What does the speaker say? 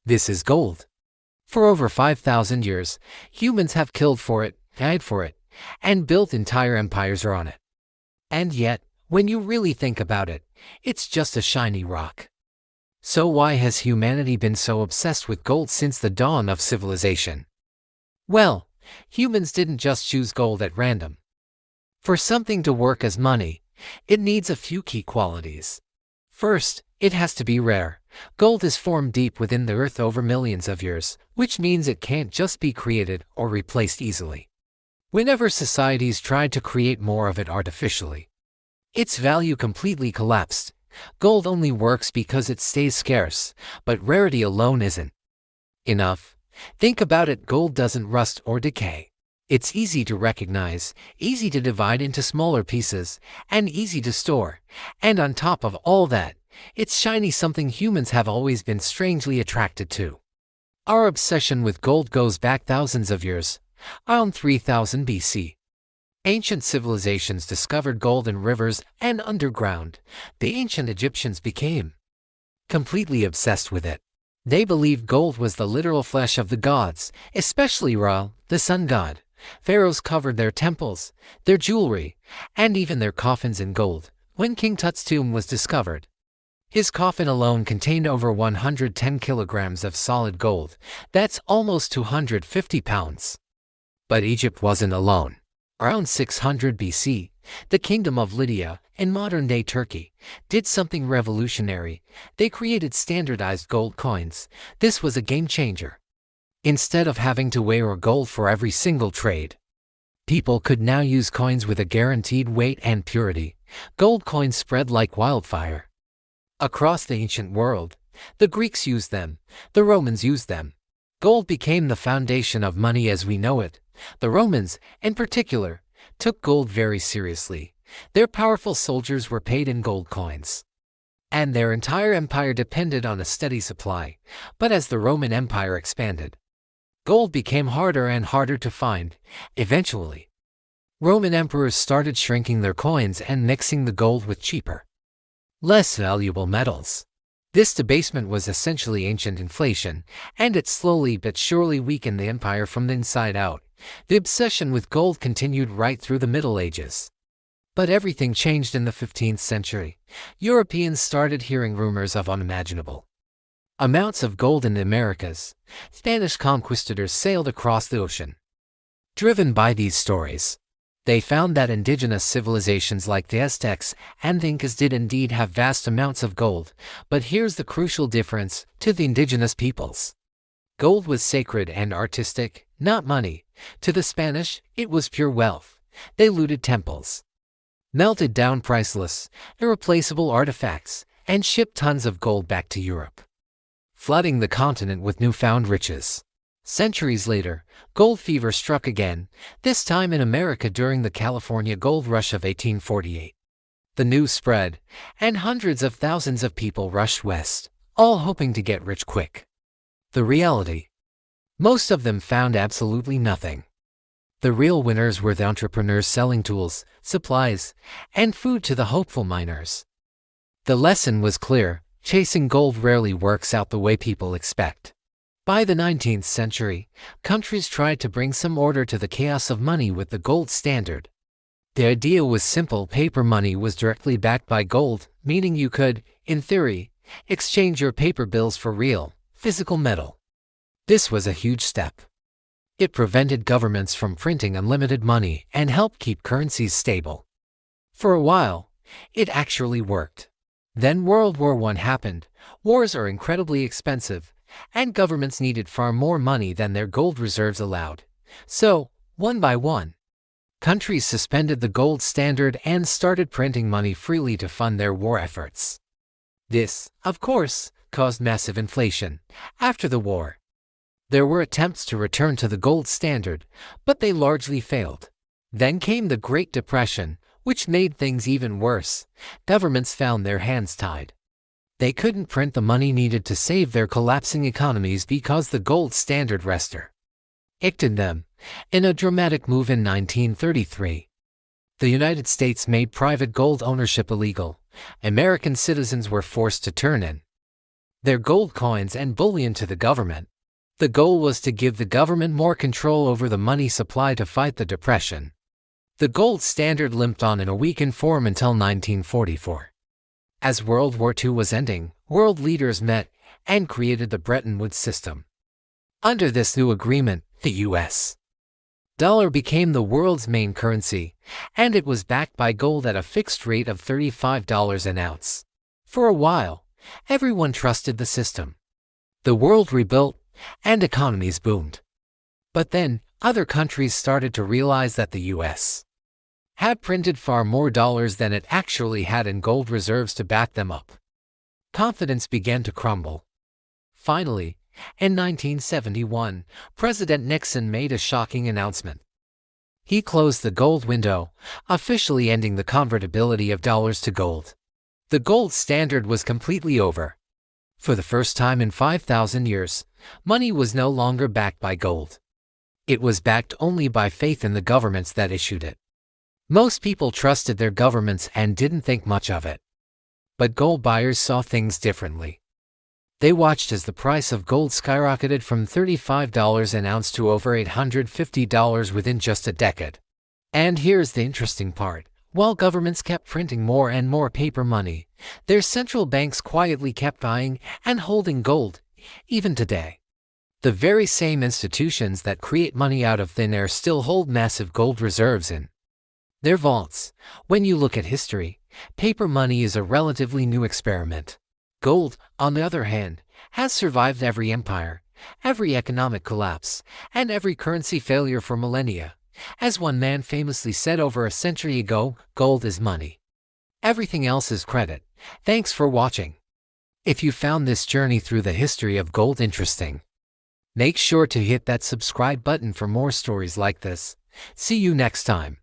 This is gold. For over 5,000 years, humans have killed for it, died for it, and built entire empires on it. And yet, when you really think about it, it's just a shiny rock. So why has humanity been so obsessed with gold since the dawn of civilization? Well, humans didn't just choose gold at random. For something to work as money, it needs a few key qualities. First, it has to be rare. Gold is formed deep within the earth over millions of years, which means it can't just be created or replaced easily. Whenever societies tried to create more of it artificially, its value completely collapsed. Gold only works because it stays scarce, but rarity alone isn't enough. Think about it, gold doesn't rust or decay. It's easy to recognize, easy to divide into smaller pieces, and easy to store. And on top of all that, it's shiny, something humans have always been strangely attracted to. Our obsession with gold goes back thousands of years, around 3000 BC. Ancient civilizations discovered gold in rivers and underground. The ancient Egyptians became completely obsessed with it. They believed gold was the literal flesh of the gods, especially Ra, the sun god. Pharaohs covered their temples, their jewelry, and even their coffins in gold. When King Tut's tomb was discovered, his coffin alone contained over 110 kilograms of solid gold. That's almost 250 pounds. But Egypt wasn't alone. Around 600 BC, the Kingdom of Lydia, in modern-day Turkey, did something revolutionary. They created standardized gold coins. This was a game-changer. Instead of having to weigh gold for every single trade, people could now use coins with a guaranteed weight and purity. Gold coins spread like wildfire across the ancient world. The Greeks used them. The Romans used them. Gold became the foundation of money as we know it. The Romans, in particular, took gold very seriously. Their powerful soldiers were paid in gold coins, and their entire empire depended on a steady supply. But as the Roman Empire expanded, gold became harder and harder to find. Eventually, Roman emperors started shrinking their coins and mixing the gold with cheaper, less valuable metals. This debasement was essentially ancient inflation, and it slowly but surely weakened the empire from the inside out. The obsession with gold continued right through the Middle Ages. But everything changed in the 15th century. Europeans started hearing rumors of unimaginable amounts of gold in the Americas. Spanish conquistadors sailed across the ocean, driven by these stories. They found that indigenous civilizations like the Aztecs and the Incas did indeed have vast amounts of gold. But here's the crucial difference: to the indigenous peoples, gold was sacred and artistic, not money. To the Spanish, it was pure wealth. They looted temples, melted down priceless, irreplaceable artifacts, and shipped tons of gold back to Europe, flooding the continent with newfound riches. Centuries later, gold fever struck again, this time in America during the California gold rush of 1848. The news spread, and hundreds of thousands of people rushed west, all hoping to get rich quick. The reality: most of them found absolutely nothing. The real winners were the entrepreneurs selling tools, supplies, and food to the hopeful miners. The lesson was clear: chasing gold rarely works out the way people expect. By the 19th century, countries tried to bring some order to the chaos of money with the gold standard. The idea was simple: paper money was directly backed by gold, meaning you could, in theory, exchange your paper bills for real, physical metal. This was a huge step. It prevented governments from printing unlimited money and helped keep currencies stable. For a while, it actually worked. Then World War I happened. Wars are incredibly expensive, and governments needed far more money than their gold reserves allowed. So, one by one, countries suspended the gold standard and started printing money freely to fund their war efforts. This, of course, caused massive inflation. After the war, there were attempts to return to the gold standard, but they largely failed. Then came the Great Depression, which made things even worse. Governments found their hands tied. They couldn't print the money needed to save their collapsing economies because the gold standard restricted them. In a dramatic move in 1933, the United States made private gold ownership illegal. American citizens were forced to turn in their gold coins and bullion to the government. The goal was to give the government more control over the money supply to fight the Depression. The gold standard limped on in a weakened form until 1944. As World War II was ending, world leaders met and created the Bretton Woods system. Under this new agreement, the U.S. dollar became the world's main currency, and it was backed by gold at a fixed rate of $35 an ounce. For a while, everyone trusted the system. The world rebuilt, and economies boomed. But then, other countries started to realize that the U.S. had printed far more dollars than it actually had in gold reserves to back them up. Confidence began to crumble. Finally, in 1971, President Nixon made a shocking announcement. He closed the gold window, officially ending the convertibility of dollars to gold. The gold standard was completely over. For the first time in 5,000 years, money was no longer backed by gold. It was backed only by faith in the governments that issued it. Most people trusted their governments and didn't think much of it. But gold buyers saw things differently. They watched as the price of gold skyrocketed from $35 an ounce to over $850 within just a decade. And here's the interesting part. While governments kept printing more and more paper money, their central banks quietly kept buying and holding gold, even today. The very same institutions that create money out of thin air still hold massive gold reserves in their vaults. When you look at history, paper money is a relatively new experiment. Gold, on the other hand, has survived every empire, every economic collapse, and every currency failure for millennia. As one man famously said over a century ago, gold is money. Everything else is credit. Thanks for watching. If you found this journey through the history of gold interesting, make sure to hit that subscribe button for more stories like this. See you next time.